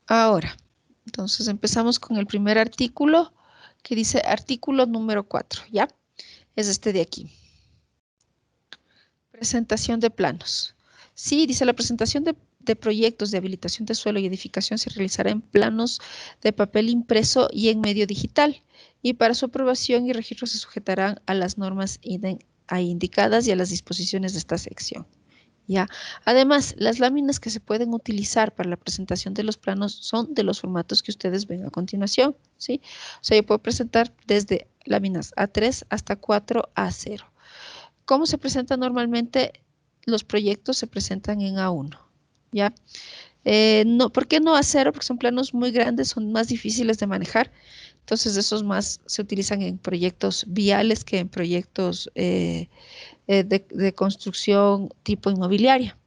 Ahora, entonces empezamos con el primer artículo que dice artículo número 4, ¿ya? Es este de aquí. Presentación de planos. Sí, dice la presentación de proyectos de habilitación de suelo y edificación se realizará en planos de papel impreso y en medio digital. Y para su aprobación y registro se sujetarán a las normas ahí indicadas y a las disposiciones de esta sección. ¿Ya? Además, las láminas que se pueden utilizar para la presentación de los planos son de los formatos que ustedes ven a continuación, ¿sí? O sea, yo puedo presentar desde láminas A3 hasta 4A0. ¿Cómo se presentan normalmente los proyectos? Se presentan en A1, ¿ya? No, ¿por qué no A0? Porque son planos muy grandes, son más difíciles de manejar. Entonces, esos más se utilizan en proyectos viales que en proyectos de construcción tipo inmobiliaria.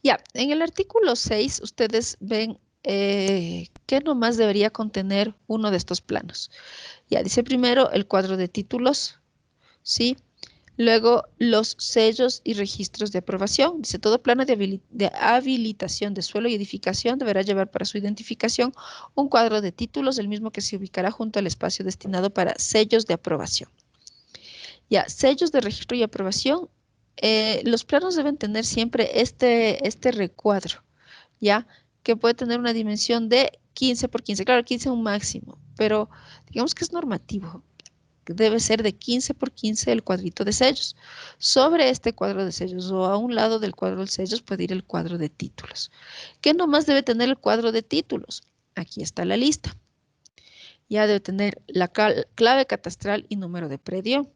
Ya, en el artículo 6 ustedes ven qué nomás debería contener uno de estos planos. Ya, dice primero el cuadro de títulos, ¿sí? Luego los sellos y registros de aprobación. Dice todo plano de habilitación de suelo y edificación deberá llevar para su identificación un cuadro de títulos, el mismo que se ubicará junto al espacio destinado para sellos de aprobación. Ya, sellos de registro y aprobación. Los planos deben tener siempre este recuadro, ¿ya? Que puede tener una dimensión de 15 por 15. Claro, 15 es un máximo, pero digamos que es normativo. Debe ser de 15 por 15 el cuadrito de sellos. Sobre este cuadro de sellos o a un lado del cuadro de sellos puede ir el cuadro de títulos. ¿Qué nomás debe tener el cuadro de títulos? Aquí está la lista. Ya debe tener la clave catastral y número de predio,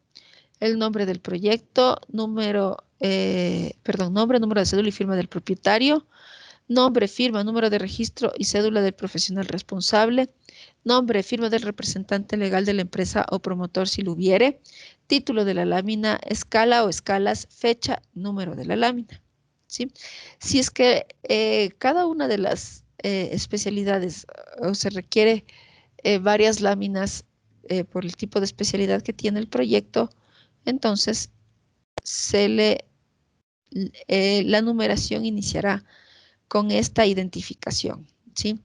el nombre del proyecto, nombre, número de cédula y firma del propietario, nombre, firma, número de registro y cédula del profesional responsable, nombre, firma del representante legal de la empresa o promotor si lo hubiere, título de la lámina, escala o escalas, fecha, número de la lámina. ¿Sí? Si es que cada una de las especialidades o se requiere varias láminas por el tipo de especialidad que tiene el proyecto, entonces la numeración iniciará con esta identificación, ¿sí?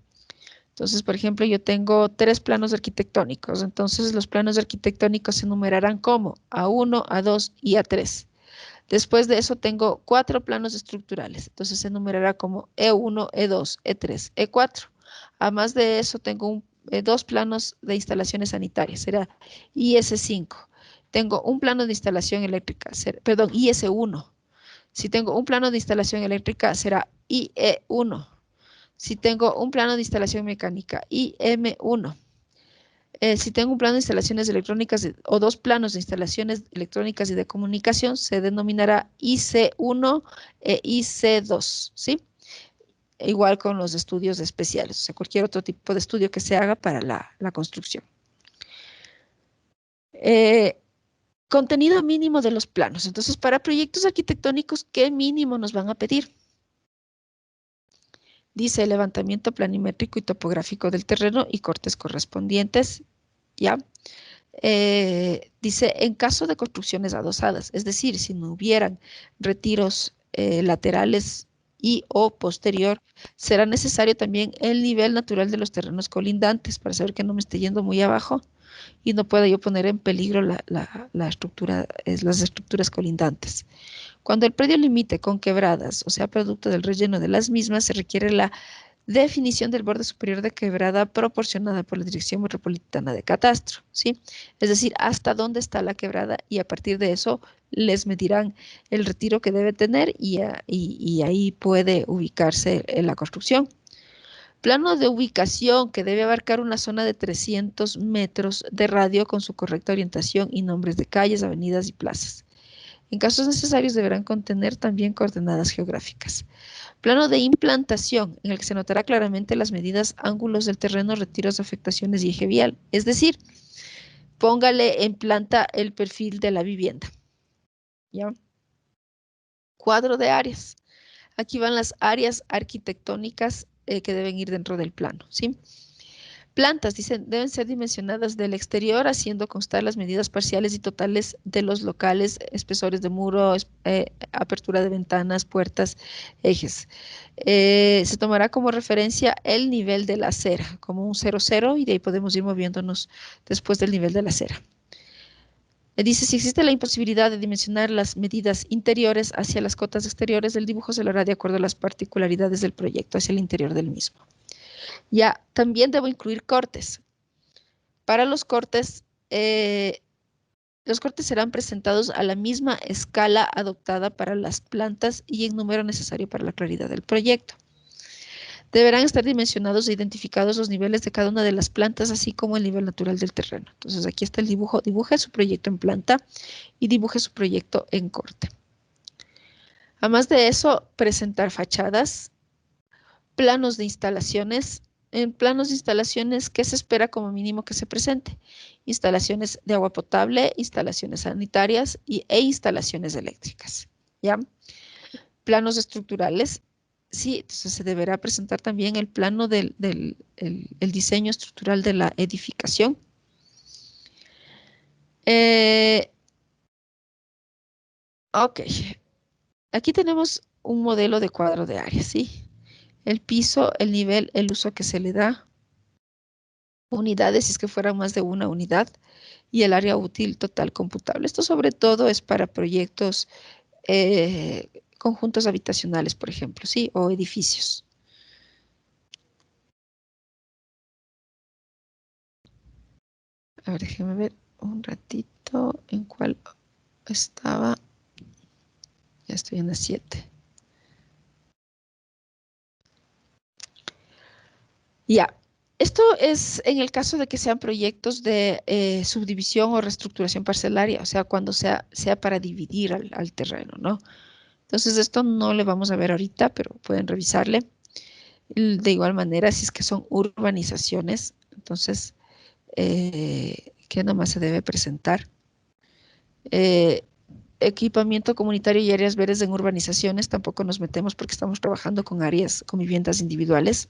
Entonces, por ejemplo, yo tengo 3 planos arquitectónicos, entonces los planos arquitectónicos se numerarán como A1, A2 y A3. Después de eso tengo 4 planos estructurales, entonces se numerará como E1, E2, E3, E4. Además de eso tengo 2 planos de instalaciones sanitarias, será IS5. Tengo un plano de instalación eléctrica, perdón, IS1. Si tengo un plano de instalación eléctrica, será IE1. Si tengo un plano de instalación mecánica, IM1. Si tengo un plano de instalaciones electrónicas o 2 planos de instalaciones electrónicas y de comunicación, se denominará IC1 e IC2, ¿sí? Igual con los estudios especiales, o sea, cualquier otro tipo de estudio que se haga para la construcción. Eh, Contenido mínimo de los planos. Entonces, para proyectos arquitectónicos, ¿qué mínimo nos van a pedir? Dice levantamiento planimétrico y topográfico del terreno y cortes correspondientes, ¿ya? Dice, en caso de construcciones adosadas, es decir, si no hubieran retiros laterales y o posterior, será necesario también el nivel natural de los terrenos colindantes para saber que no me esté yendo muy abajo y no pueda yo poner en peligro la estructura, las estructuras colindantes. Cuando el predio limite con quebradas, o sea, producto del relleno de las mismas, se requiere la definición del borde superior de quebrada proporcionada por la Dirección Metropolitana de Catastro, ¿sí? Es decir, hasta dónde está la quebrada y a partir de eso les medirán el retiro que debe tener y ahí puede ubicarse en la construcción. Plano de ubicación que debe abarcar una zona de 300 metros de radio con su correcta orientación y nombres de calles, avenidas y plazas. En casos necesarios deberán contener también coordenadas geográficas. Plano de implantación, en el que se notará claramente las medidas, ángulos del terreno, retiros, afectaciones y eje vial. Es decir, póngale en planta el perfil de la vivienda. ¿Ya? Cuadro de áreas. Aquí van las áreas arquitectónicas que deben ir dentro del plano, ¿sí? Plantas, dicen, deben ser dimensionadas del exterior, haciendo constar las medidas parciales y totales de los locales, espesores de muro, apertura de ventanas, puertas, ejes. Se tomará como referencia el nivel de la acera, como un 0,0, y de ahí podemos ir moviéndonos después del nivel de la acera. Dice, si existe la imposibilidad de dimensionar las medidas interiores hacia las cotas exteriores del dibujo, se lo hará de acuerdo a las particularidades del proyecto hacia el interior del mismo. Ya, también debo incluir cortes. Para los cortes serán presentados a la misma escala adoptada para las plantas y en número necesario para la claridad del proyecto. Deberán estar dimensionados e identificados los niveles de cada una de las plantas, así como el nivel natural del terreno. Entonces aquí está el dibujo. Dibuje su proyecto en planta y dibuje su proyecto en corte. Además de eso, presentar fachadas, planos de instalaciones. En planos de instalaciones, ¿qué se espera como mínimo que se presente? Instalaciones de agua potable, instalaciones sanitarias e instalaciones eléctricas. ¿Ya? Planos estructurales. Sí, entonces se deberá presentar también el plano el diseño estructural de la edificación. Ok, aquí tenemos un modelo de cuadro de área, ¿sí? El piso, el nivel, el uso que se le da, unidades, si es que fuera más de una unidad, y el área útil total computable. Esto sobre todo es para proyectos, conjuntos habitacionales, por ejemplo, ¿sí? O edificios. A ver, déjeme ver un ratito en cuál estaba. Ya estoy en la 7. Ya. Esto es en el caso de que sean proyectos de subdivisión o reestructuración parcelaria, o sea, cuando sea para dividir al terreno, ¿no? Entonces, esto no le vamos a ver ahorita, pero pueden revisarle. De igual manera, si es que son urbanizaciones, entonces, ¿qué nomás se debe presentar? Eh, Equipamiento comunitario y áreas verdes en urbanizaciones, tampoco nos metemos porque estamos trabajando con áreas, con viviendas individuales.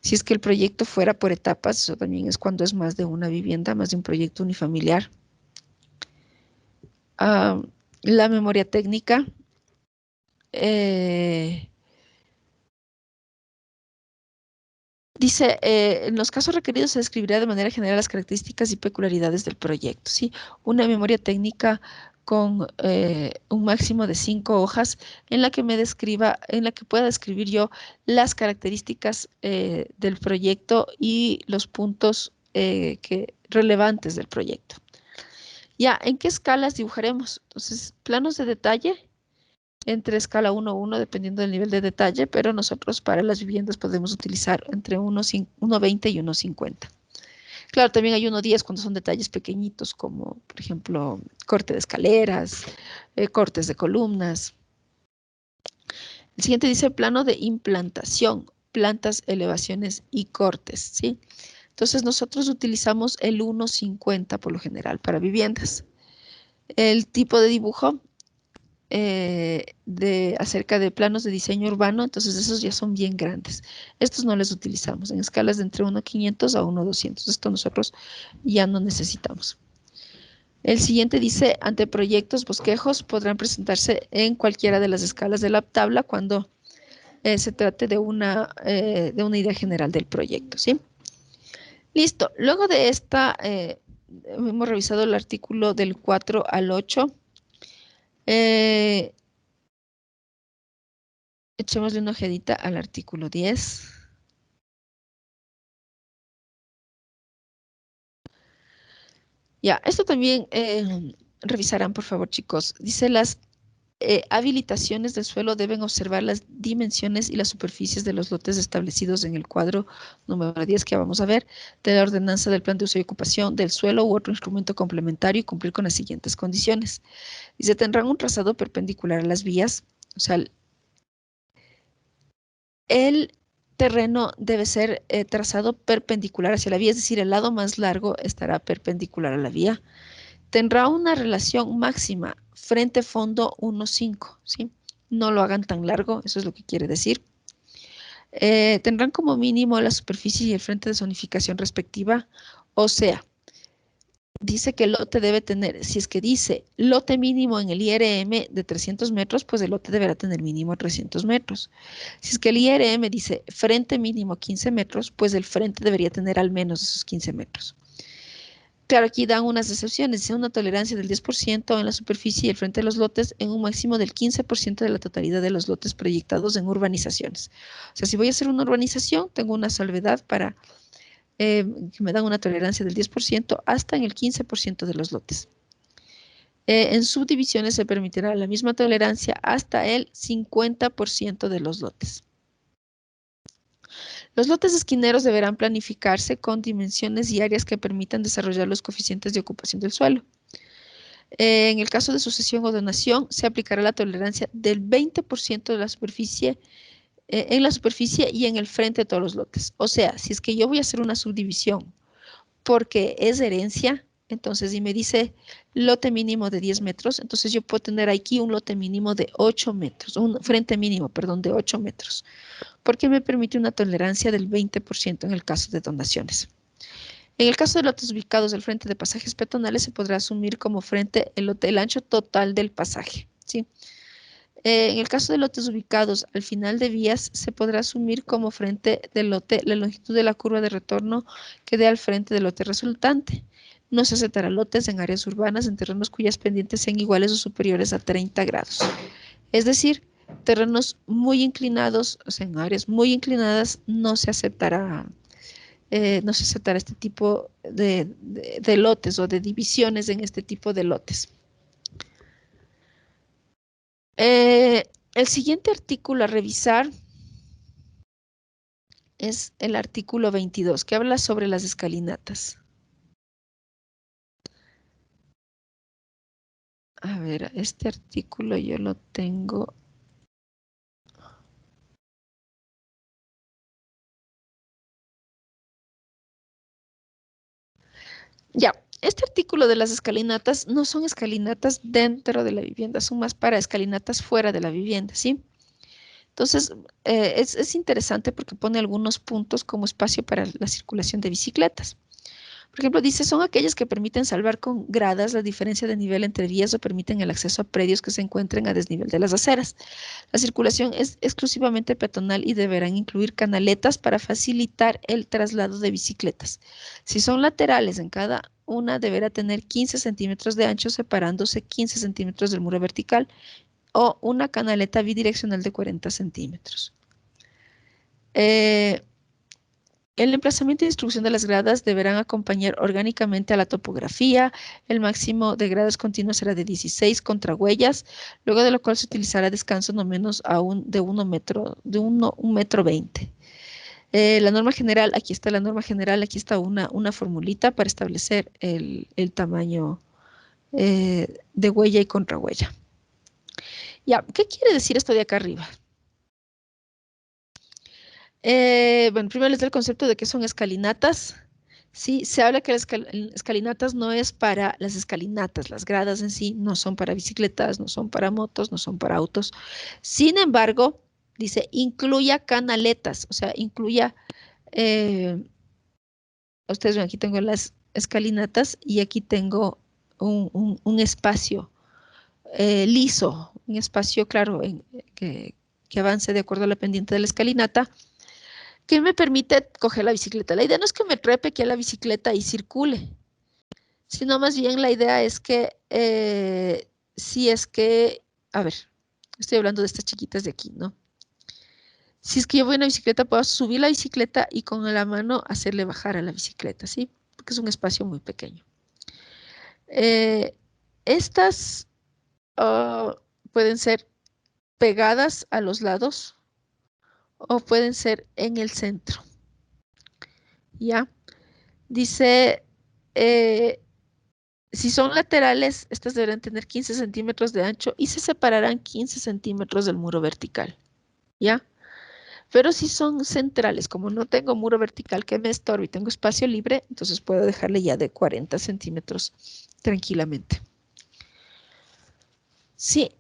Si es que el proyecto fuera por etapas, eso también es cuando es más de una vivienda, más de un proyecto unifamiliar. Ah, la memoria técnica. eh, Dice, en los casos requeridos se describirá de manera general las características y peculiaridades del proyecto, ¿sí? Una memoria técnica con un máximo de 5 hojas en la que me describa, en la que pueda describir yo las características del proyecto y los puntos relevantes del proyecto. Ya, ¿en qué escalas dibujaremos? Entonces, planos de detalle entre escala 1:1, dependiendo del nivel de detalle, pero nosotros para las viviendas podemos utilizar entre 1:20 y 1:50. Claro, también hay 1:10 cuando son detalles pequeñitos, como por ejemplo corte de escaleras, cortes de columnas. El siguiente dice plano de implantación, plantas, elevaciones y cortes, ¿sí? Entonces nosotros utilizamos el 1:50 por lo general para viviendas. El tipo de dibujo acerca de planos de diseño urbano, entonces esos ya son bien grandes. Estos no les utilizamos en escalas de entre 1:500 a 1:200. Esto nosotros ya no necesitamos. El siguiente dice, anteproyectos, bosquejos podrán presentarse en cualquiera de las escalas de la tabla cuando se trate de una idea general del proyecto, ¿sí? Listo. Luego de esta, hemos revisado el artículo del 4 al 8. Echémosle una ojedita al artículo 10. Ya, esto también revisarán, por favor, chicos. Dice, las habilitaciones del suelo deben observar las dimensiones y las superficies de los lotes establecidos en el cuadro número 10 que vamos a ver, de la ordenanza del plan de uso y ocupación del suelo u otro instrumento complementario y cumplir con las siguientes condiciones. Dice, tendrán un trazado perpendicular a las vías, o sea, el terreno debe ser trazado perpendicular hacia la vía, es decir, el lado más largo estará perpendicular a la vía. Tendrá una relación máxima frente-fondo 1:5, ¿sí? No lo hagan tan largo, eso es lo que quiere decir. Tendrán como mínimo la superficie y el frente de zonificación respectiva. O sea, dice que el lote debe tener, si es que dice lote mínimo en el IRM de 300 metros, pues el lote deberá tener mínimo 300 metros. Si es que el IRM dice frente mínimo 15 metros, pues el frente debería tener al menos esos 15 metros. Claro, aquí dan unas excepciones, dice una tolerancia del 10% en la superficie y el frente de los lotes en un máximo del 15% de la totalidad de los lotes proyectados en urbanizaciones. O sea, si voy a hacer una urbanización, tengo una salvedad para que me dan una tolerancia del 10% hasta en el 15% de los lotes. En subdivisiones se permitirá la misma tolerancia hasta el 50% de los lotes. Los lotes esquineros deberán planificarse con dimensiones y áreas que permitan desarrollar los coeficientes de ocupación del suelo. En el caso de sucesión o donación, se aplicará la tolerancia del 20% de la superficie, en la superficie y en el frente de todos los lotes. O sea, si es que yo voy a hacer una subdivisión porque es herencia, entonces, y me dice lote mínimo de 10 metros, entonces yo puedo tener aquí un lote mínimo de 8 metros, un frente mínimo, perdón, de 8 metros, porque me permite una tolerancia del 20% en el caso de donaciones. En el caso de lotes ubicados al frente de pasajes peatonales, se podrá asumir como frente el ancho total del pasaje, ¿sí? En el caso de lotes ubicados al final de vías, se podrá asumir como frente del lote la longitud de la curva de retorno que dé al frente del lote resultante. No se aceptará lotes en áreas urbanas en terrenos cuyas pendientes sean iguales o superiores a 30 grados. Es decir, terrenos muy inclinados, o sea, en áreas muy inclinadas, no se aceptará este tipo de lotes o de divisiones en este tipo de lotes. El siguiente artículo a revisar es el artículo 22, que habla sobre las escalinatas. A ver, este artículo yo lo tengo. Ya, este artículo de las escalinatas no son escalinatas dentro de la vivienda, son más para escalinatas fuera de la vivienda, ¿sí? Entonces, es interesante porque pone algunos puntos como espacio para la circulación de bicicletas. Por ejemplo, dice, son aquellas que permiten salvar con gradas la diferencia de nivel entre vías o permiten el acceso a predios que se encuentren a desnivel de las aceras. La circulación es exclusivamente peatonal y deberán incluir canaletas para facilitar el traslado de bicicletas. Si son laterales, en cada una deberá tener 15 centímetros de ancho separándose 15 centímetros del muro vertical o una canaleta bidireccional de 40 centímetros. El emplazamiento y distribución de las gradas deberán acompañar orgánicamente a la topografía. El máximo de gradas continuas será de 16 contrahuellas, luego de lo cual se utilizará descanso no menos de 1 metro, de 1 metro 20. La norma general, aquí está la norma general, aquí está una formulita para establecer el tamaño de huella y contrahuella. Ya, ¿qué quiere decir esto de acá arriba? Bueno, primero les doy el concepto de qué son escalinatas. Sí, se habla que las escalinatas no es para las escalinatas, las gradas en sí no son para bicicletas, no son para motos, no son para autos. Sin embargo, dice, incluya canaletas, o sea, incluya, eh, ustedes ven, aquí tengo las escalinatas y aquí tengo un espacio liso, un espacio, claro, que avance de acuerdo a la pendiente de la escalinata que me permite coger la bicicleta. La idea no es que me trepe aquí a la bicicleta y circule, sino más bien la idea es que si es que, a ver, estoy hablando de estas chiquitas de aquí, ¿no? Si es que yo voy en una bicicleta, puedo subir la bicicleta y con la mano hacerle bajar a la bicicleta, ¿sí? Porque es un espacio muy pequeño. Eh, estas pueden ser pegadas a los lados o pueden ser en el centro, ¿ya? Dice, eh, si son laterales, estas deberán tener 15 centímetros de ancho y se separarán 15 centímetros del muro vertical, ¿ya? Pero si son centrales, como no tengo muro vertical que me estorbe y tengo espacio libre, entonces puedo dejarle ya de 40 centímetros tranquilamente. Sí,